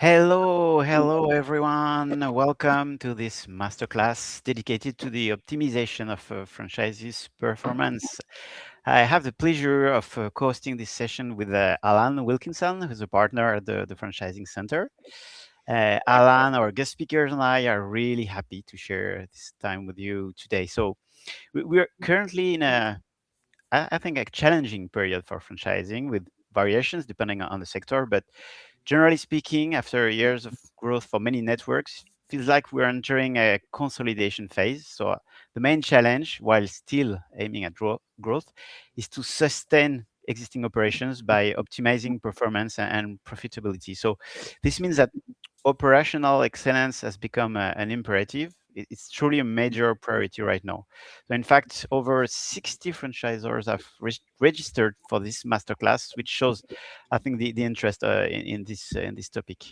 Hello everyone. Welcome to this masterclass dedicated to the optimization of franchisees' performance. I have the pleasure of co-hosting this session with Alan Wilkinson, who's a partner at the Franchising Center. Alan, our guest speakers, and I are really happy to share this time with you today. So we're currently in I think, a challenging period for franchising with variations depending on the sector, but generally speaking, after years of growth for many networks, feels like we're entering a consolidation phase. So the main challenge, while still aiming at growth, is to sustain existing operations by optimizing performance and profitability. So this means that operational excellence has become an imperative. It's truly a major priority right now. So in fact, over 60 franchisors have registered for this masterclass, which shows, I think, the interest in this topic.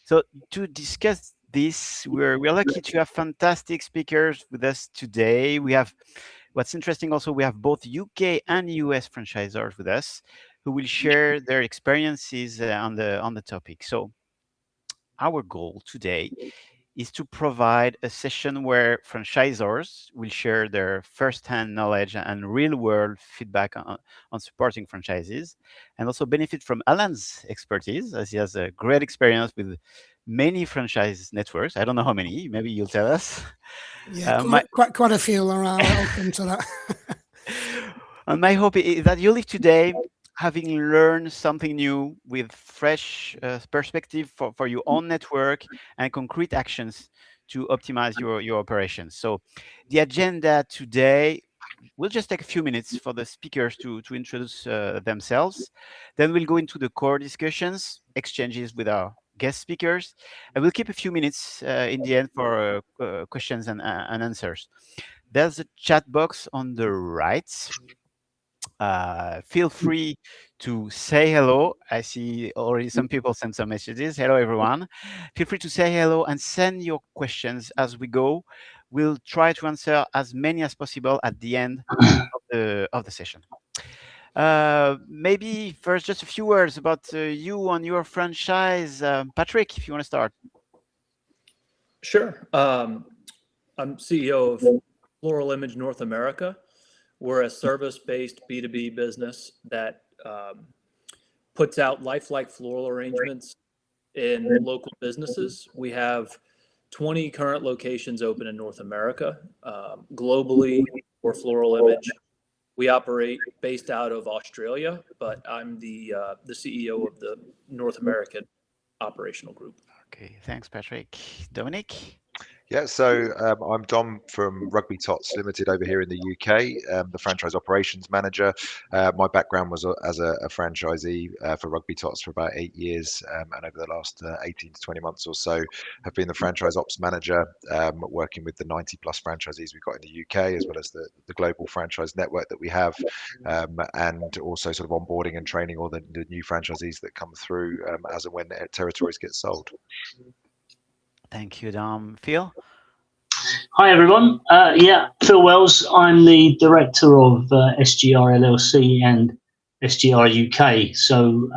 So to discuss this, we're lucky to have fantastic speakers with us today. We have what's interesting also, we have both UK and US franchisors with us who will share their experiences on the topic. So our goal today is to provide a session where franchisors will share their first-hand knowledge and real-world feedback on supporting franchises, and also benefit from Alan's expertise, as he has a great experience with many franchise networks. I don't know how many, maybe you'll tell us. Yeah, quite a few, Laurent. I'll come to that. And my hope is that you leave today having learned something new with fresh perspective for your own network and concrete actions to optimize your operations. So the agenda today will just take a few minutes for the speakers to introduce themselves. Then we'll go into the core discussions, exchanges with our guest speakers, and we'll keep a few minutes in the end for questions and answers. There's a chat box on the right. Feel free to say hello. I see already some people send some messages. Hello, everyone. Feel free to say hello and send your questions as we go. We'll try to answer as many as possible at the end of the session. Maybe first, just a few words about you and your franchise. Patrick, if you want to start. Sure. I'm CEO of Floral Image North America. We're a service-based B2B business that puts out lifelike floral arrangements in local businesses. We have 20 current locations open in North America. Globally, for Floral Image, we operate based out of Australia, but I'm the CEO of the North American operational group. Okay, thanks, Patrick. Dominic? Yeah, so I'm Dom from Rugby Tots Limited over here in the UK, the franchise operations manager. My background was as a franchisee for Rugby Tots for about 8 years, and over the last 18 to 20 months or so, have been the franchise ops manager, working with the 90 plus franchisees we've got in the UK, as well as the global franchise network that we have, and also sort of onboarding and training all the new franchisees that come through as and when their territories get sold. Thank you, Dom. Phil? Hi, everyone. Phil Wells. I'm the director of SGR LLC and SGR UK. So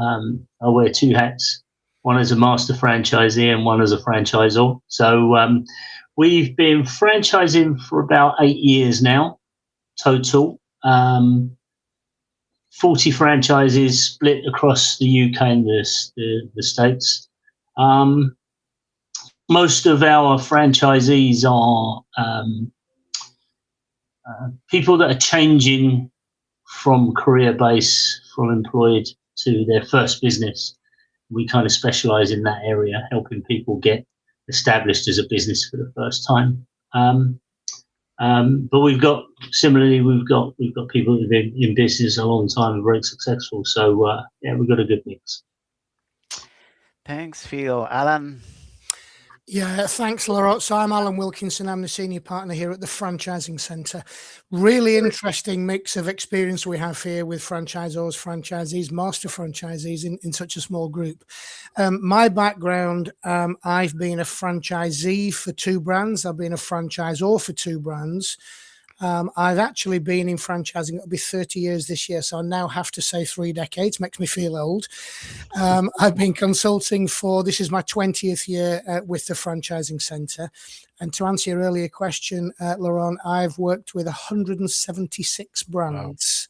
I wear two hats, one as a master franchisee and one as a franchisor. So we've been franchising for about 8 years now, total. 40 franchises split across the UK and the States. Most of our franchisees are people that are changing from career base, from employed to their first business. We kind of specialize in that area, helping people get established as a business for the first time. But we've got people who've been in business a long time and very successful. So we've got a good mix. Thanks, Phil. Alan? Yeah, thanks, Laurent. So I'm Alan Wilkinson. I'm the senior partner here at the Franchising Center. Really interesting mix of experience we have here with franchisors, franchisees, master franchisees in such a small group. My background, I've been a franchisee for 2 brands. I've been a franchisor for 2 brands. I've actually been in franchising. It'll be 30 years this year, so I now have to say 3 decades. Makes me feel old. I've been consulting this is my 20th year with the Franchising Centre. And to answer your earlier question, Laurent, I've worked with 176 brands.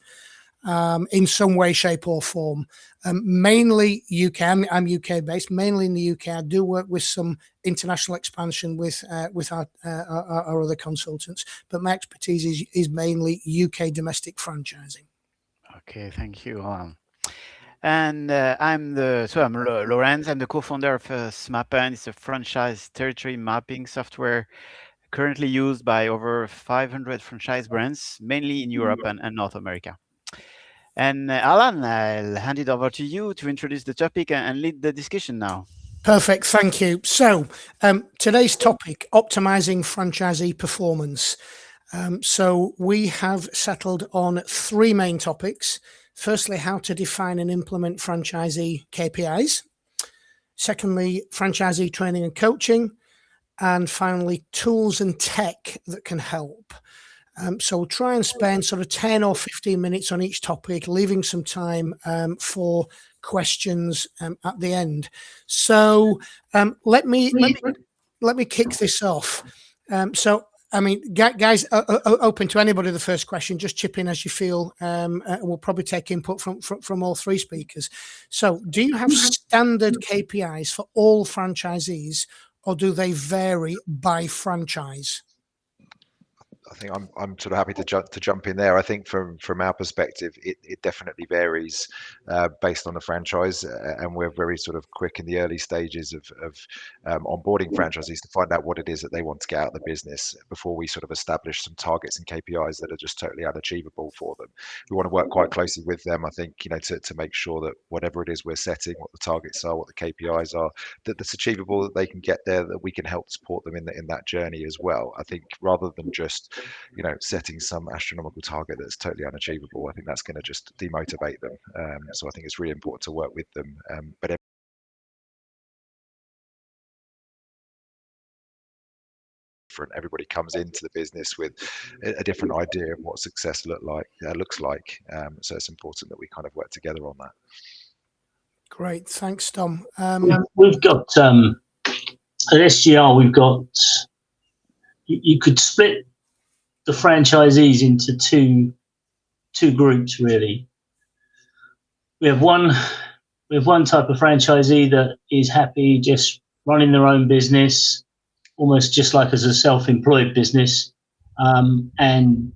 Wow. In some way, shape, or form. Mainly UK. I'm UK based. Mainly in the UK. I do work with some international expansion with our other consultants, but my expertise is mainly UK domestic franchising. Okay, thank you. And I'm Laurent. I'm the co-founder of Smappen. It's a franchise territory mapping software currently used by over 500 franchise brands, mainly in Europe and North America. And Alan, I'll hand it over to you to introduce the topic and lead the discussion now. Perfect, thank you. So today's topic, optimizing franchisee performance. So we have settled on 3 main topics. Firstly, how to define and implement franchisee KPIs. Secondly, franchisee training and coaching. And finally, tools and tech that can help. So we'll try and spend sort of 10 or 15 minutes on each topic, leaving some time for questions at the end. So let me kick this off. So I mean, guys, open to anybody. The first question, just chip in as you feel. We'll probably take input from all 3 speakers. So, do you have standard KPIs for all franchisees, or do they vary by franchise? I think I'm sort of happy to jump in there. I think from our perspective, it definitely varies based on the franchise, and we're very sort of quick in the early stages of onboarding franchisees to find out what it is that they want to get out of the business before we sort of establish some targets and KPIs that are just totally unachievable for them. We want to work quite closely with them, I think, to make sure that whatever it is we're setting, what the targets are, what the KPIs are, that's achievable, that they can get there, that we can help support them in that journey as well. I think rather than just setting some astronomical target that's totally unachievable, I think that's going to just demotivate them. So I think it's really important to work with them. But everybody comes into the business with a different idea of what success looks like. So it's important that we kind of work together on that. Great, thanks, Tom. We've got at SGR. We've got you could split the franchisees into two groups really. We have one type of franchisee that is happy just running their own business, almost just like as a self-employed business, and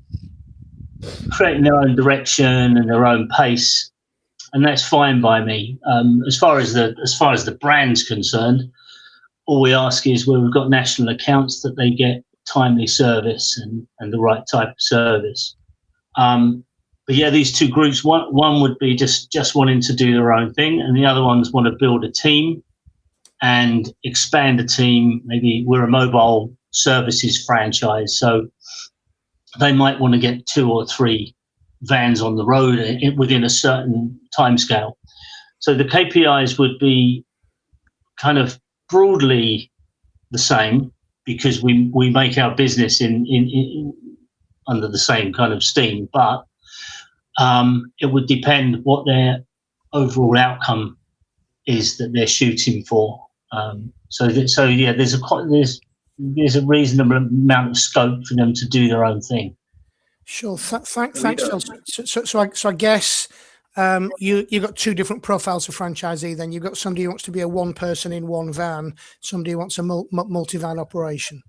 creating their own direction and their own pace, and that's fine by me. As far as the brand's concerned, all we ask is where we've got national accounts that they get timely service and the right type of service. But yeah, these 2 groups, one would be just wanting to do their own thing, and the other ones want to build a team and expand a team. Maybe we're a mobile services franchise, so they might want to get 2 or 3 vans on the road within a certain timescale. So the KPIs would be kind of broadly the same, because we make our business in under the same kind of steam, but it would depend what their overall outcome is that they're shooting for. So yeah, there's a reasonable amount of scope for them to do their own thing. Sure. Thanks, Phil. So I guess you've got 2 different profiles of franchisee. Then you've got somebody who wants to be a one person in one van, somebody who wants a multi-van operation.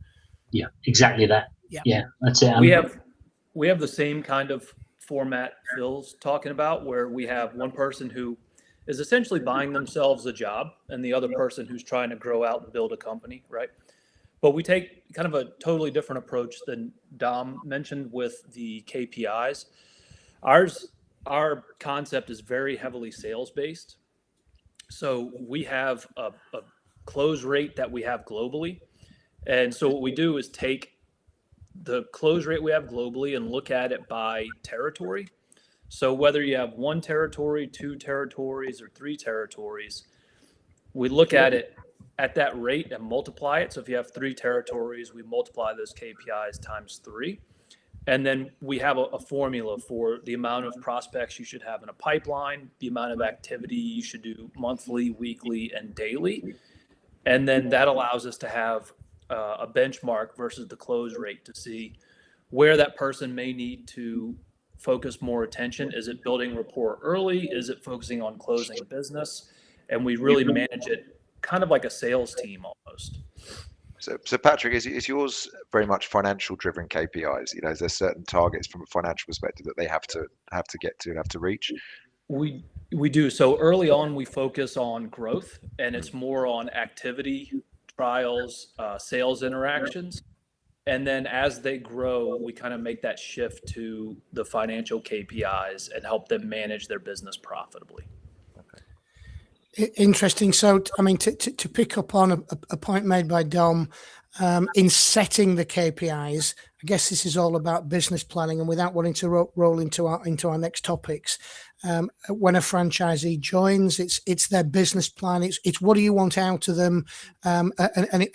Yeah, exactly that. Yeah, that's it. We have the same kind of format Phil's talking about, where we have one person who is essentially buying themselves a job and the other person who's trying to grow out and build a company, right? But we take kind of a totally different approach than Dom mentioned with the KPIs. Our concept is very heavily sales based. So we have a close rate that we have globally. And so what we do is take the close rate we have globally and look at it by territory. So whether you have 1 territory, 2 territories, or 3 territories, we look at it at that rate and multiply it. So if you have 3 territories, we multiply those KPIs times 3. And then we have a formula for the amount of prospects you should have in a pipeline, the amount of activity you should do monthly, weekly, and daily. And then that allows us to have a benchmark versus the close rate to see where that person may need to focus more attention. Is it building rapport early? Is it focusing on closing business? And we really manage it kind of like a sales team almost. So Patrick, is yours very much financial driven KPIs? You know, is there certain targets from a financial perspective that they have to get to and have to reach? We do. So early on, we focus on growth, and it's more on activity, trials, sales interactions. And then as they grow, we kind of make that shift to the financial KPIs and help them manage their business profitably. Interesting. So, I mean, to pick up on a point made by Dom, in setting the KPIs, I guess this is all about business planning. And without wanting to roll into our next topics, when a franchisee joins, it's their business plan. It's what do you want out of them, and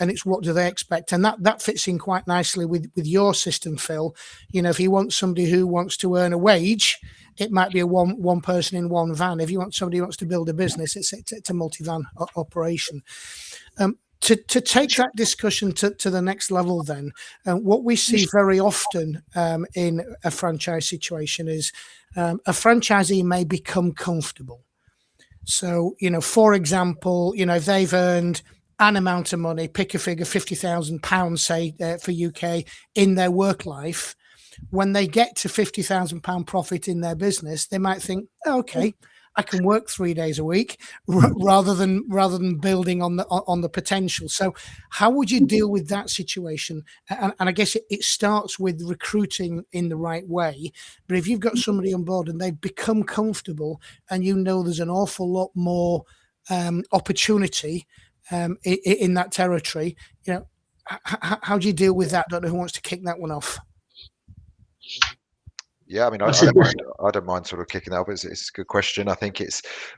it's what do they expect, and that fits in quite nicely with your system, Phil. You know, if you want somebody who wants to earn a wage, it might be a one person in one van. If you want somebody who wants to build a business, it's a multi-van operation. To take that discussion to the next level, then, what we see very often in a franchise situation is a franchisee may become comfortable. So, you know, for example, you know, if they've earned an amount of money, pick a figure, £50,000, say, for UK in their work life, when they get to £50,000 profit in their business, they might think, oh, okay, I can work 3 days a week rather than building on the potential. So how would you deal with that situation? And I guess it starts with recruiting in the right way. But if you've got somebody on board and they've become comfortable and you know there's an awful lot more opportunity in that territory, you know, how do you deal with that? I don't know who wants to kick that one off. Yeah, I mean, I don't mind sort of kicking that up. It's a good question. I think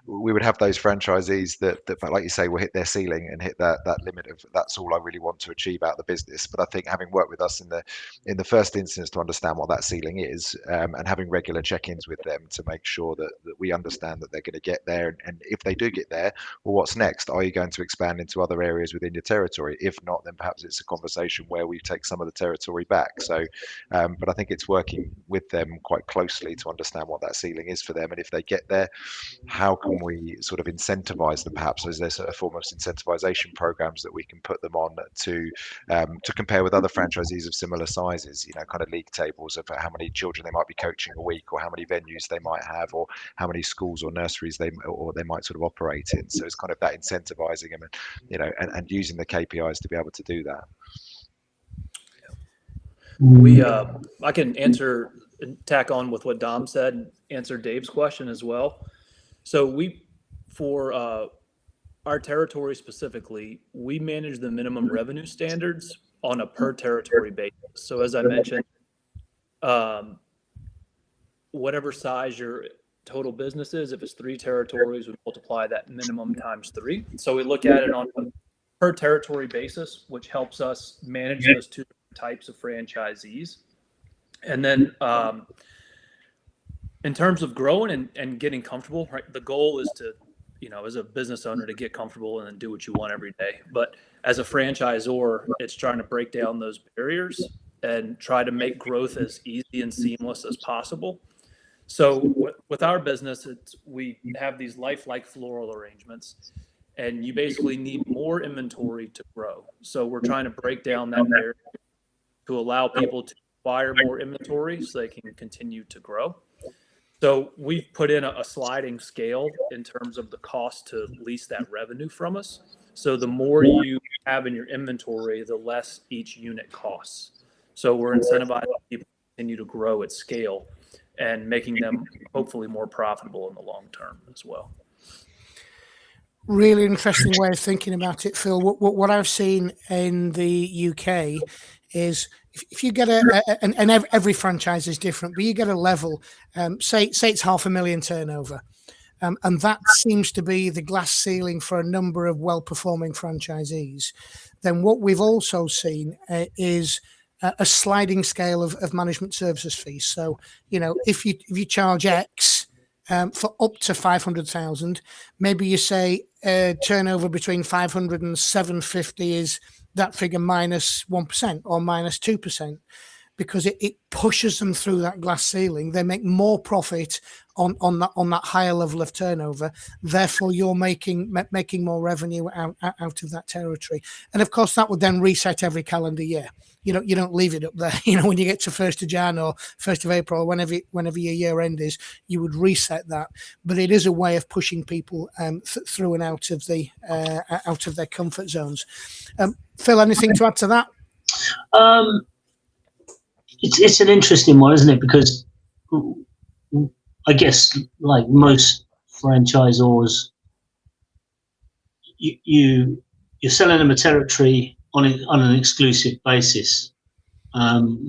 we would have those franchisees that, like you say, will hit their ceiling and hit that limit of that's all I really want to achieve out of the business. But I think having worked with us in the first instance to understand what that ceiling is, and having regular check-ins with them to make sure that we understand that they're going to get there. And if they do get there, well, what's next? Are you going to expand into other areas within your territory? If not, then perhaps it's a conversation where we take some of the territory back. So, but I think it's working with them quite closely to understand what that ceiling is for them, and if they get there, how can we sort of incentivize them? Perhaps is there a form of incentivization programs that we can put them on to compare with other franchisees of similar sizes, you know, kind of league tables of how many children they might be coaching a week, or how many venues they might have, or how many schools or nurseries they might sort of operate in. So it's kind of that incentivizing them, and, you know, and using the KPIs to be able to do that. I can answer and tack on with what Dom said and answer Dave's question as well. So for our territory specifically, we manage the minimum revenue standards on a per territory basis. So as I mentioned, whatever size your total business is, if it's 3 territories, we multiply that minimum times 3. So we look at it on a per territory basis, which helps us manage those 2 types of franchisees. And then in terms of growing and getting comfortable, right, the goal is to, you know, as a business owner, to get comfortable and then do what you want every day. But as a franchisor, it's trying to break down those barriers and try to make growth as easy and seamless as possible. So with our business, we have these lifelike floral arrangements, and you basically need more inventory to grow. So we're trying to break down that barrier to allow people to acquire more inventory so they can continue to grow. So we've put in a sliding scale in terms of the cost to lease that revenue from us. So the more you have in your inventory, the less each unit costs. So we're incentivizing people to continue to grow at scale and making them hopefully more profitable in the long term as well. Really interesting way of thinking about it, Phil. What I've seen in the UK is if you get and every franchise is different, but you get a level, say it's $500,000 turnover, and that seems to be the glass ceiling for a number of well-performing franchisees. Then what we've also seen is a sliding scale of management services fees. So, if you charge X for up to 500,000, maybe you say turnover between 500 and 750 is that figure minus 1% or minus 2%. Because it pushes them through that glass ceiling. They make more profit on that higher level of turnover. Therefore, you're making more revenue out of that territory. And of course, that would then reset every calendar year. You don't leave it up there. When you get to 1st of Jan or 1st of April, or whenever your year end is, you would reset that. But it is a way of pushing people through and out of their comfort zones. Phil, anything to add to that? It's an interesting one, isn't it? Because I guess, like most franchisors, you're selling them a territory on an exclusive basis.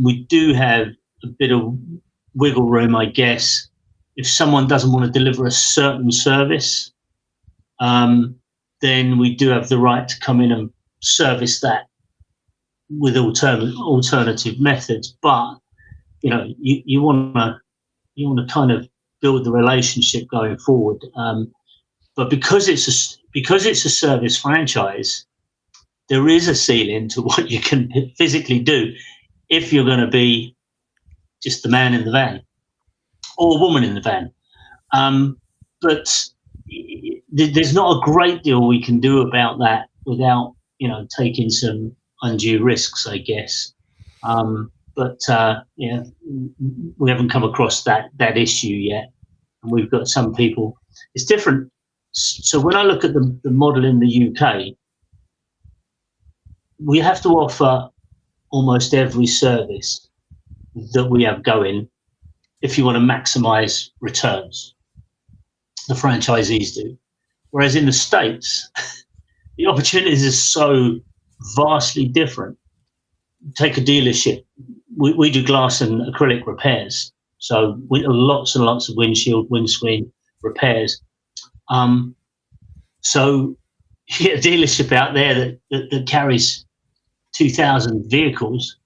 We do have a bit of wiggle room, I guess. If someone doesn't want to deliver a certain service, then we do have the right to come in and service that with alternative methods. But you want to kind of build the relationship going forward. But because it's a service franchise, there is a ceiling to what you can physically do if you're going to be just the man in the van or a woman in the van. But there's not a great deal we can do about that without taking some undue risks, I guess. But we haven't come across that issue yet, and we've got some people. It's different. So when I look at the model in the UK, we have to offer almost every service that we have going if you want to maximize returns. The franchisees do. Whereas in the States, the opportunities are so vastly different. Take a dealership. We do glass and acrylic repairs. So lots and lots of windshield, windscreen repairs. So you get a dealership out there that carries 2,000 vehicles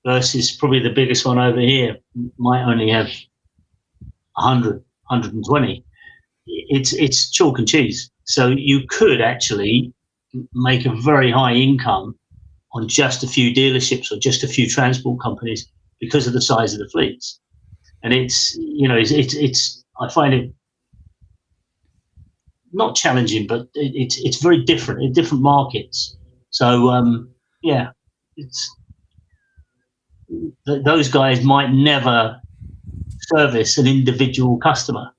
versus probably the biggest one over here might only have 100, 120. It's chalk and cheese. So you could actually make a very high income on just a few dealerships or just a few transport companies because of the size of the fleets. And it's I find it not challenging, but it's very different in different markets. So those guys might never service an individual customer.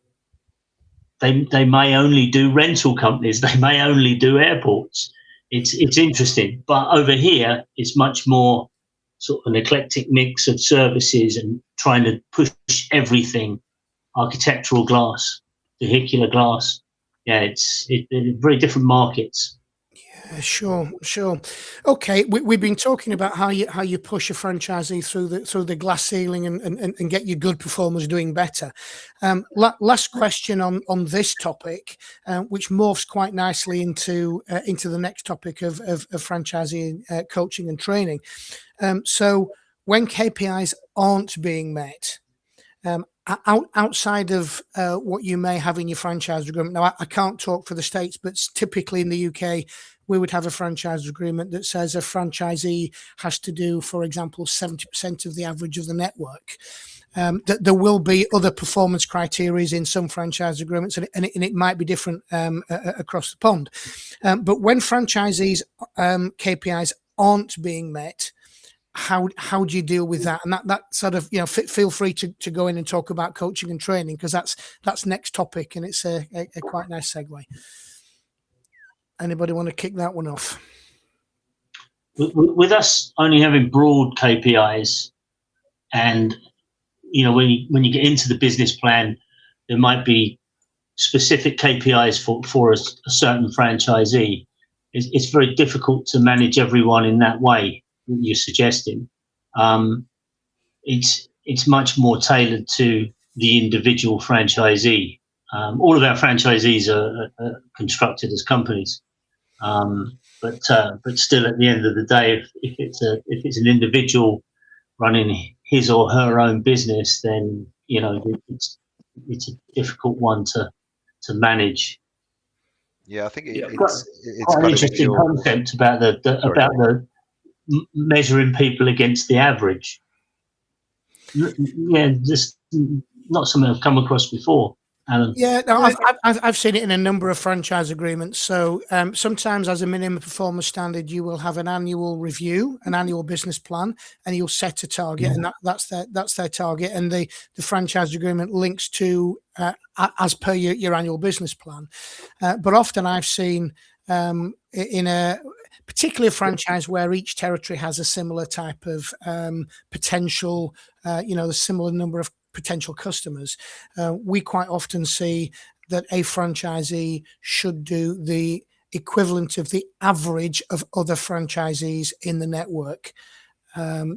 They may only do rental companies. They may only do airports. It's interesting, but over here it's much more sort of an eclectic mix of services and trying to push everything: architectural glass, vehicular glass. Yeah, it's very different markets. Sure. Okay, we've been talking about how you push a franchisee through the glass ceiling and get your good performers doing better. Last question on this topic, which morphs quite nicely into the next topic of franchisee coaching and training. So when KPIs aren't being met, outside of what you may have in your franchise agreement. Now, I can't talk for the States, but typically in the UK, we would have a franchise agreement that says a franchisee has to do, for example, 70% of the average of the network. There will be other performance criteria in some franchise agreements, and it might be different across the pond. But when franchisees' KPIs aren't being met, how do you deal with that? And that sort of, feel free to go in and talk about coaching and training, because that's next topic, and it's a quite nice segue. Anybody want to kick that one off? With us only having broad KPIs, and when you get into the business plan, there might be specific KPIs for a certain franchisee. It's very difficult to manage everyone in that way that you're suggesting. It's much more tailored to the individual franchisee. All of our franchisees are constructed as companies, but still, at the end of the day, if it's an individual running his or her own business, then it's a difficult one to manage. Yeah, I think it's quite an kind interesting concept about the measuring people against the average. Yeah, just not something I've come across before, Alan. Yeah, no, I've seen it in a number of franchise agreements. So sometimes, as a minimum performance standard, you will have an annual review, an annual business plan, and you'll set a target, and that's their target. And the franchise agreement links to as per your annual business plan. But often I've seen in a particular franchise where each territory has a similar type of potential, the similar number of potential customers, we quite often see that a franchisee should do the equivalent of the average of other franchisees in the network.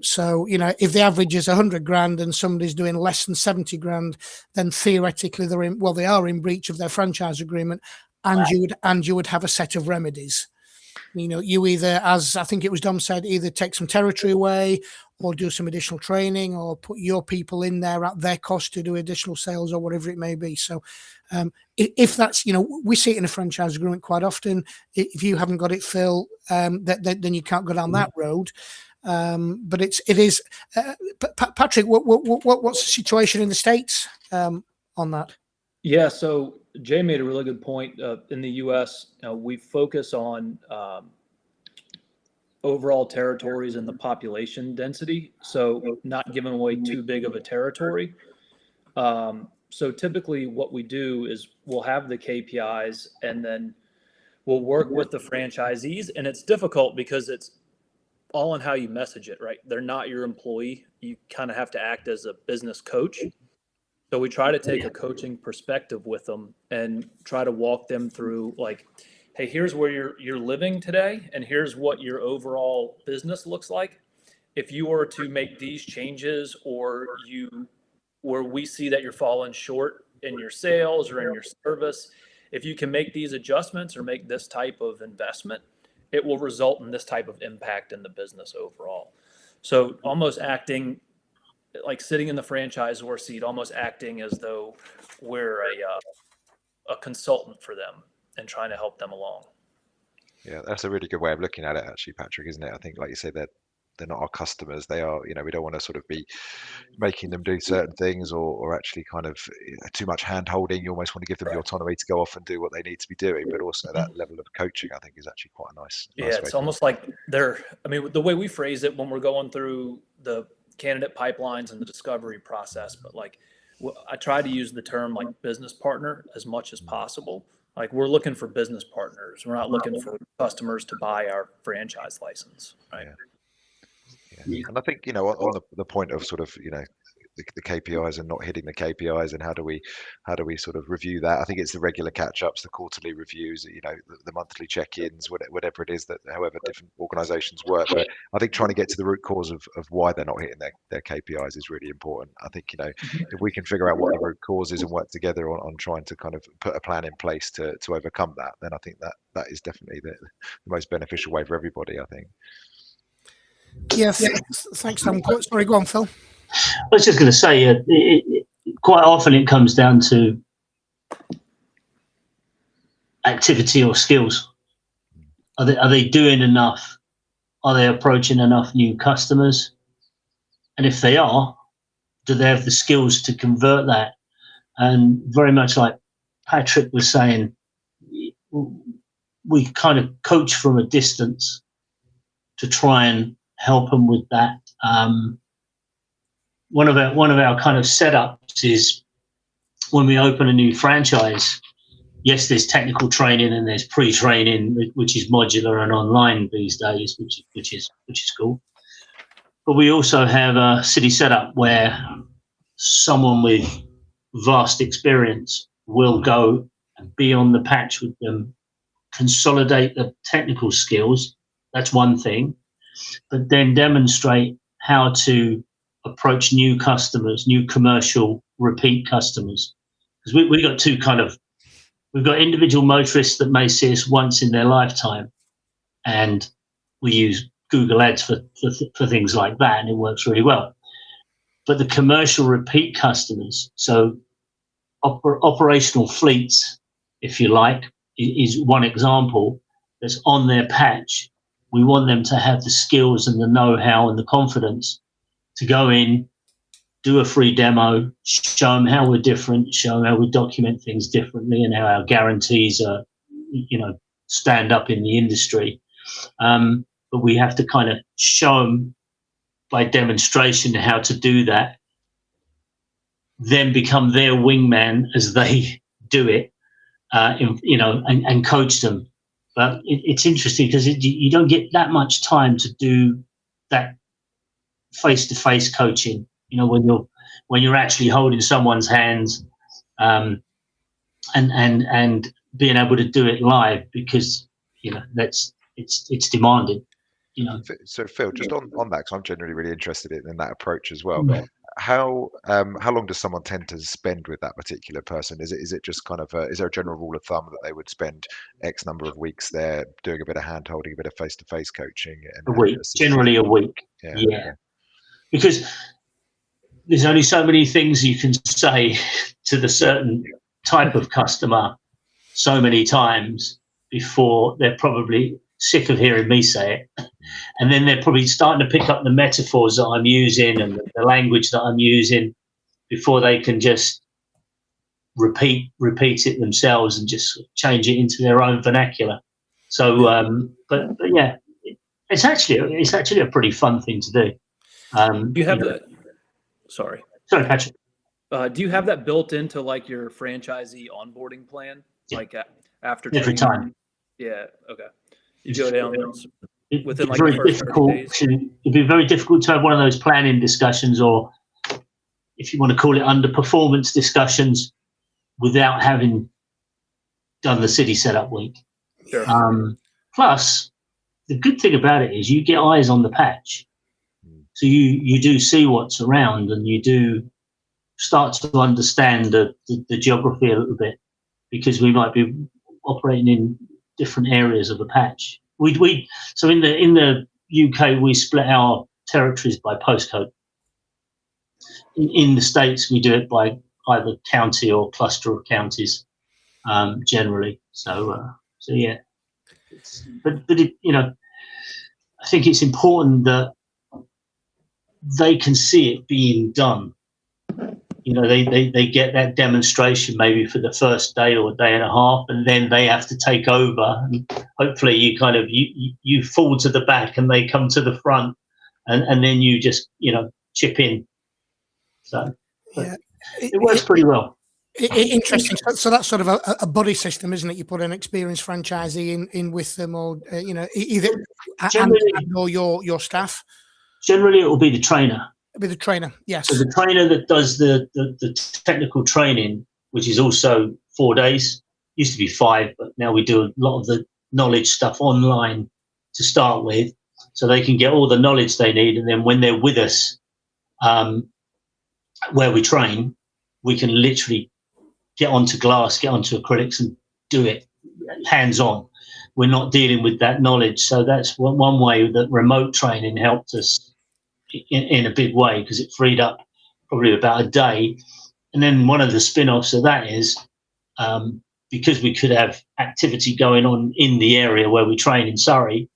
So, if the average is 100 grand and somebody's doing less than 70 grand, then theoretically they are in breach of their franchise agreement, and you would have a set of remedies. You either, as I think it was Dom said, either take some territory away or do some additional training or put your people in there at their cost to do additional sales or whatever it may be. So if that's, we see it in a franchise agreement quite often. If you haven't got it, Phil, then you can't go down that road. But it is, Patrick, what's the situation in the States on that? Yeah, so Jay made a really good point. In the U.S., we focus on overall territories and the population density, so not giving away too big of a territory. So typically what we do is we'll have the KPIs and then we'll work with the franchisees, and it's difficult because it's all in how you message it, right? They're not your employee. You kind of have to act as a business coach. So we try to take a coaching perspective with them and try to walk them through, like, hey, here's where you're living today, and here's what your overall business looks like. If you were to make these changes, or where we see that you're falling short in your sales or in your service, if you can make these adjustments or make this type of investment, it will result in this type of impact in the business overall. So almost acting like sitting in the franchisor seat, almost acting as though we're a consultant for them and trying to help them along. Yeah, that's a really good way of looking at it, actually, Patrick, isn't it? I think, like you say, that they're not our customers. They are, we don't want to sort of be making them do certain things or actually kind of too much hand holding. You almost want to give them the autonomy to go off and do what they need to be doing, but also that level of coaching, I think, is actually quite a nice it's almost like the way we phrase it when we're going through the candidate pipelines and the discovery process, but like I try to use the term like business partner as much as possible. Like, we're looking for business partners. We're not looking for customers to buy our franchise license, right? Yeah. And I think, on the point of sort of, the KPIs and not hitting the KPIs, and how do we sort of review that? I think it's the regular catch-ups, the quarterly reviews, the monthly check-ins, whatever it is, that however different organizations work. But I think trying to get to the root cause of why they're not hitting their KPIs is really important. I think, if we can figure out what the root cause is and work together on trying to kind of put a plan in place to overcome that, then I think that is definitely the most beneficial way for everybody, I think. Yeah, thanks, Tom. Sorry, go on, Phil. I was just going to say, quite often it comes down to activity or skills. Are they doing enough? Are they approaching enough new customers? And if they are, do they have the skills to convert that? And very much like Patrick was saying, we kind of coach from a distance to try and help them with that. One of our kind of setups is when we open a new franchise. Yes, there's technical training and there's pre-training, which is modular and online these days, which is cool. But we also have a city setup where someone with vast experience will go and be on the patch with them, consolidate the technical skills. That's one thing, but then demonstrate how to approach new customers, new commercial repeat customers. Because we got we've got individual motorists that may see us once in their lifetime, and we use Google Ads for things like that, and it works really well. But the commercial repeat customers, so operational fleets, if you like, is one example that's on their patch. We want them to have the skills and the know-how and the confidence to go in, do a free demo, show them how we're different, show them how we document things differently, and how our guarantees are, stand up in the industry. But we have to kind of show them by demonstration how to do that, then become their wingman as they do it, and coach them. But it's interesting because you don't get that much time to do that face-to-face coaching. When you're actually holding someone's hands, and being able to do it live, because it's demanding. So Phil, just on that, because I'm generally really interested in that approach as well. How long does someone tend to spend with that particular person? Is it just kind of is there a general rule of thumb that they would spend X number of weeks there doing a bit of hand holding, a bit of face-to-face coaching? A week, generally a week. Yeah. Because there's only so many things you can say to the certain type of customer so many times before they're probably sick of hearing me say it. And then they're probably starting to pick up the metaphors that I'm using and the language that I'm using before they can just repeat it themselves and just change it into their own vernacular. So, but yeah, it's actually a pretty fun thing to do. Do you have that? Sorry, Patrick. Do you have that built into like your franchisee onboarding plan? Like after every time? Yeah. Okay. You go down within like very the first difficult. 30 days. It'd be very difficult to have one of those planning discussions, or if you want to call it underperformance discussions, without having done the city setup week. Sure. Plus, the good thing about it is you get eyes on the patch. So you do see what's around, and you do start to understand the geography a little bit, because we might be operating in different areas of the patch. So in the UK we split our territories by postcode. In the States we do it by either county or cluster of counties, generally. So yeah, but it, I think it's important that they can see it being done. They get that demonstration maybe for the first day or a day and a half, and then they have to take over. And hopefully you fall to the back and they come to the front, and then you just, chip in. So yeah, it works pretty well. Interesting. So that's sort of a buddy system, isn't it? You put an experienced franchisee in with them, or either or your staff. Generally, it will be the trainer. With the trainer, yes. So the trainer that does the technical training, which is also 4 days, used to be 5, but now we do a lot of the knowledge stuff online to start with, so they can get all the knowledge they need, and then when they're with us, where we train, we can literally get onto glass, get onto acrylics, and do it hands-on. We're not dealing with that knowledge, so that's one way that remote training helped us in a big way, because it freed up probably about a day. And then one of the spin-offs of that is, because we could have activity going on in the area where we train in Surrey,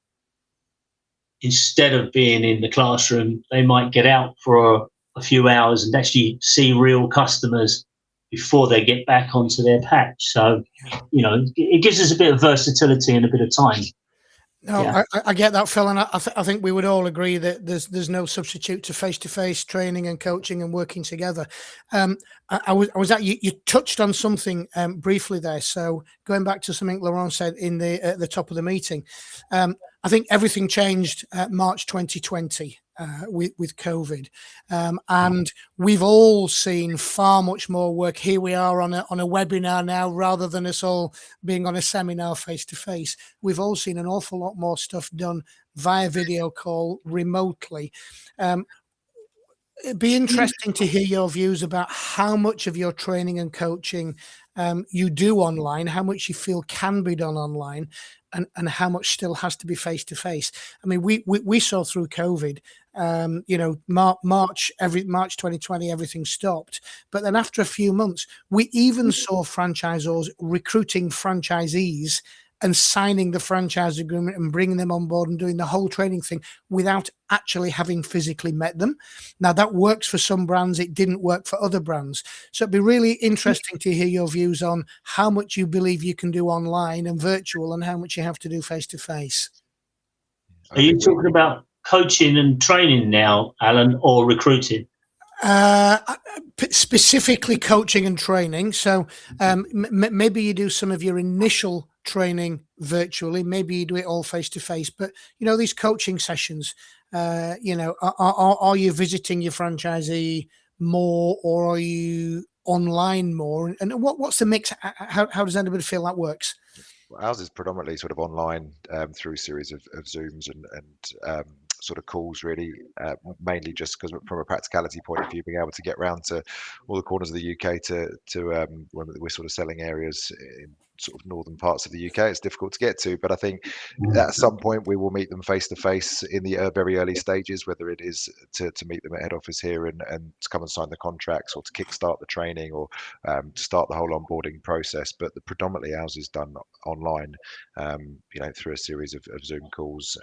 instead of being in the classroom, they might get out for a few hours and actually see real customers before they get back onto their patch. So, it gives us a bit of versatility and a bit of time. No, yeah. I get that, Phil, and I think we would all agree that there's no substitute to face-to-face training and coaching and working together. I was at you touched on something briefly there. So going back to something Laurent said at the top of the meeting, I think everything changed March 2020 with COVID, and we've all seen far much more work. Here we are on a webinar now, rather than us all being on a seminar face to face. We've all seen an awful lot more stuff done via video call remotely. It'd be interesting to hear your views about how much of your training and coaching you do online, how much you feel can be done online, and how much still has to be face to face. I mean, we saw through COVID, March 2020, everything stopped. But then after a few months, we even saw franchisors recruiting franchisees and signing the franchise agreement and bringing them on board and doing the whole training thing without actually having physically met them. Now, that works for some brands. It didn't work for other brands. So it'd be really interesting to hear your views on how much you believe you can do online and virtual and how much you have to do face-to-face. Are you talking about coaching and training now, Alan, or recruiting? Specifically coaching and training. So maybe you do some of your initial training virtually, maybe you do it all face to face, but these coaching sessions, are you visiting your franchisee more, or are you online more, and what's the mix? How does anybody feel that works? Ours is predominantly sort of online through a series of Zooms and sort of calls, really, mainly just because from a practicality point of view, being able to get around to all the corners of the UK to when we're sort of selling areas in sort of northern parts of the UK, it's difficult to get to. But I think at some point we will meet them face to face in the very early stages, whether it is to meet them at head office here and to come and sign the contracts, or to kickstart the training, or to start the whole onboarding process. But predominantly ours is done online, through a series of Zoom calls.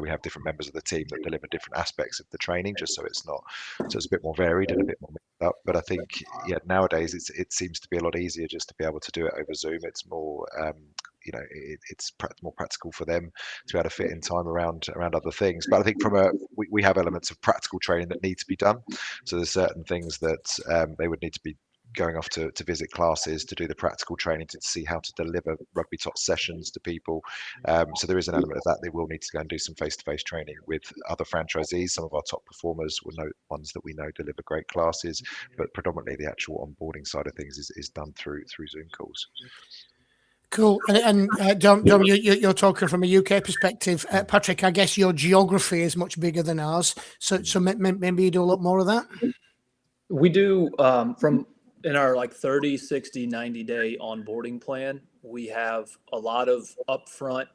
We have different members of the team that deliver different aspects of the training, just so it's a bit more varied and a bit more mixed up. But I think nowadays it seems to be a lot easier just to be able to do it over Zoom. It's more it's more practical for them to be able to fit in time around other things. But I think we have elements of practical training that need to be done. So there's certain things that they would need to be going off to visit classes, to do the practical training, to see how to deliver Rugby Tots sessions to people. So there is an element of that. They will need to go and do some face-to-face training with other franchisees. Some of our top performers will know ones that we know deliver great classes, but predominantly the actual onboarding side of things is done through Zoom calls. Cool. And Dom, you're talking from a UK perspective. Patrick, I guess your geography is much bigger than ours. So maybe you do a lot more of that? We do in our 30, 60, 90-day onboarding plan, we have a lot of upfront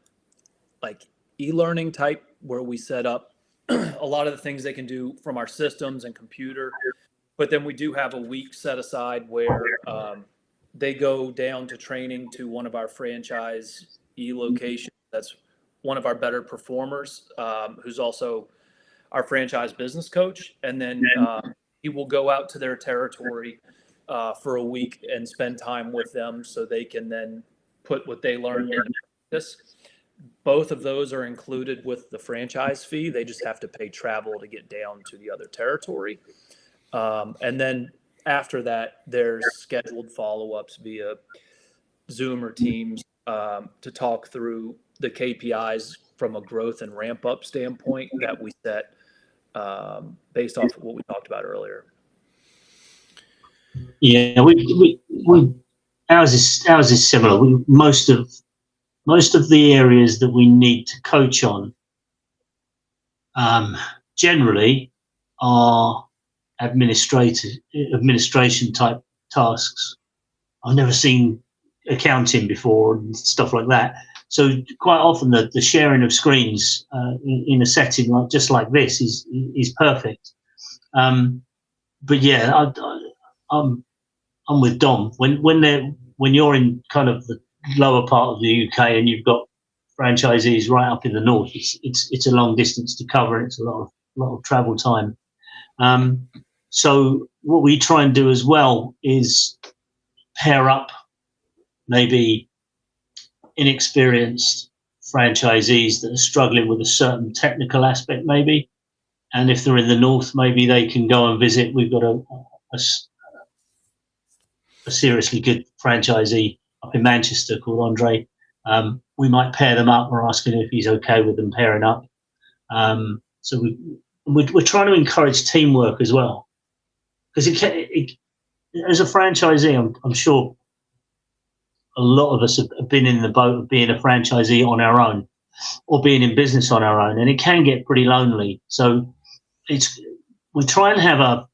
e-learning type, where we set up a lot of the things they can do from our systems and computer. But then we do have a week set aside where they go down to training to one of our franchise locations. That's one of our better performers, who's also our franchise business coach. And then he will go out to their territory for a week and spend time with them, so they can then put what they learned into practice. Both of those are included with the franchise fee. They just have to pay travel to get down to the other territory. And then after that, there's scheduled follow-ups via Zoom or Teams to talk through the KPIs from a growth and ramp-up standpoint that we set based off of what we talked about earlier. Yeah, ours is similar. Most of the areas that we need to coach on generally are administration type tasks. I've never seen accounting before and stuff like that. So quite often the sharing of screens in a setting just like this is perfect. But yeah, I'm with Dom. When you're in kind of the lower part of the UK and you've got franchisees right up in the north, it's a long distance to cover. It's a lot of travel time. So what we try and do as well is pair up maybe inexperienced franchisees that are struggling with a certain technical aspect, maybe. And if they're in the north, maybe they can go and visit. We've got a seriously good franchisee up in Manchester called Andre. We might pair them up. We're asking if he's okay with them pairing up. So we're trying to encourage teamwork as well, because as a franchisee, I'm sure a lot of us have been in the boat of being a franchisee on our own or being in business on our own, and it can get pretty lonely. So we try and have a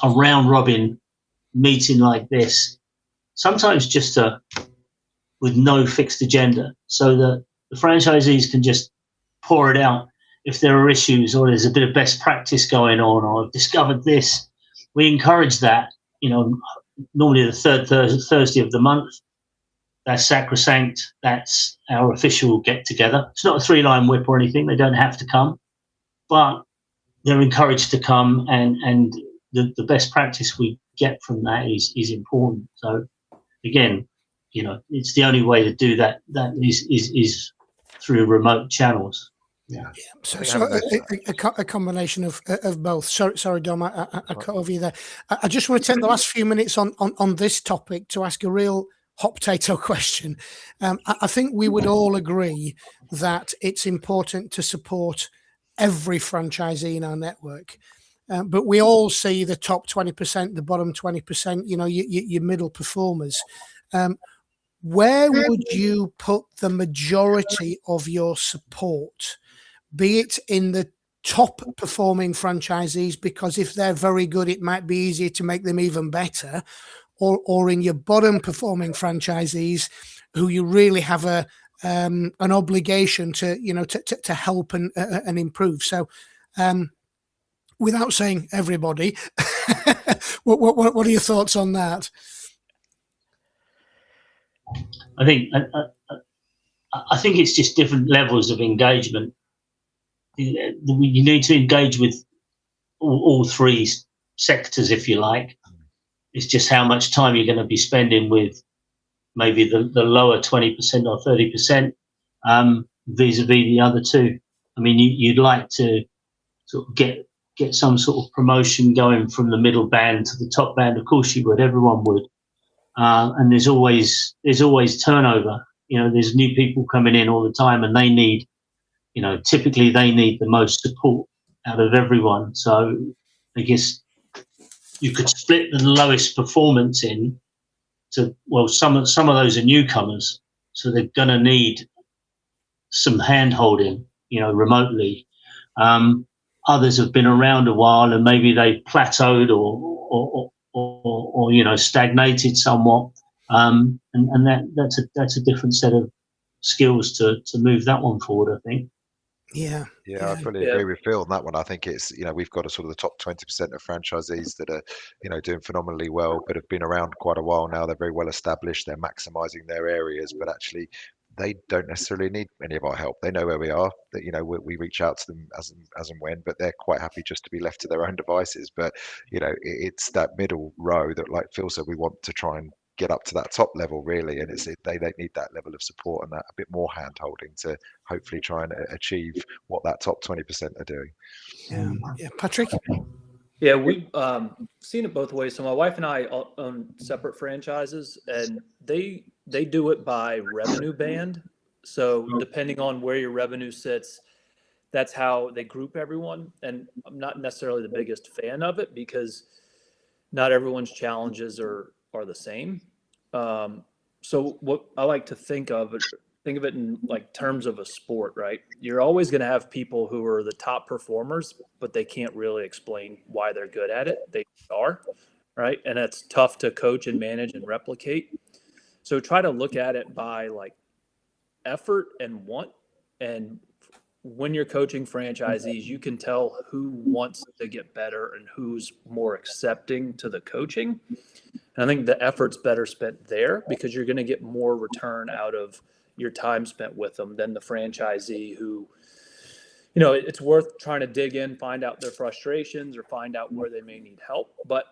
round robin meeting like this, sometimes just with no fixed agenda, so that the franchisees can just pour it out if there are issues or there's a bit of best practice going on, or I've discovered this. We encourage that, normally the third Thursday of the month. That's sacrosanct. That's our official get together. It's not a 3-line whip or anything. They don't have to come, but they're encouraged to come, and the best practice we get from that is important. So again, it's the only way to do that. That is through remote channels. Yeah. So a combination of both. Sorry, Dom, I cut over you there. I just want to take the last few minutes on this topic to ask a real hot potato question. I think we would all agree that it's important to support every franchisee in our network. But we all see the top 20%, the bottom 20%, your middle performers. Where would you put the majority of your support? Be it in the top performing franchisees, because if they're very good, it might be easier to make them even better, or in your bottom performing franchisees who you really have an obligation to help and improve. So, without saying everybody, what are your thoughts on that? I think it's just different levels of engagement. You need to engage with all three sectors, if you like. It's just how much time you're going to be spending with maybe the lower 20% or 30% vis-a-vis the other two. I mean, you'd like to sort of get some sort of promotion going from the middle band to the top band. Of course you would, everyone would. And there's always turnover. There's new people coming in all the time, and they need, typically they need the most support out of everyone. So I guess you could split the lowest performance in to, well, some of those are newcomers, so they're going to need some hand holding, remotely. Others have been around a while and maybe they plateaued or stagnated somewhat, and that's a different set of skills to move that one forward, I think. Yeah, I fully agree with Phil on that one. I think it's, we've got a sort of the top 20% of franchisees that are, doing phenomenally well, but have been around quite a while now. They're very well established. They're maximizing their areas, but actually they don't necessarily need any of our help. They know where we are, that, we reach out to them as and when, but they're quite happy just to be left to their own devices. But, it's that middle row that, like Phil said, we want to try and get up to that top level, really, and they need that level of support and that a bit more hand holding to hopefully try and achieve what that top 20% are doing. Yeah, Patrick. Yeah, we've seen it both ways. So my wife and I own separate franchises, and they do it by revenue band. So depending on where your revenue sits, that's how they group everyone. And I'm not necessarily the biggest fan of it because not everyone's challenges are the same. So what I like to think of it in like terms of a sport, right? You're always going to have people who are the top performers, but they can't really explain why they're good at it. They are, right? And it's tough to coach and manage and replicate. So try to look at it by like effort and want. And when you're coaching franchisees, you can tell who wants to get better and who's more accepting to the coaching. And I think the effort's better spent there because you're going to get more return out of your time spent with them than the franchisee who, it's worth trying to dig in, find out their frustrations or find out where they may need help. But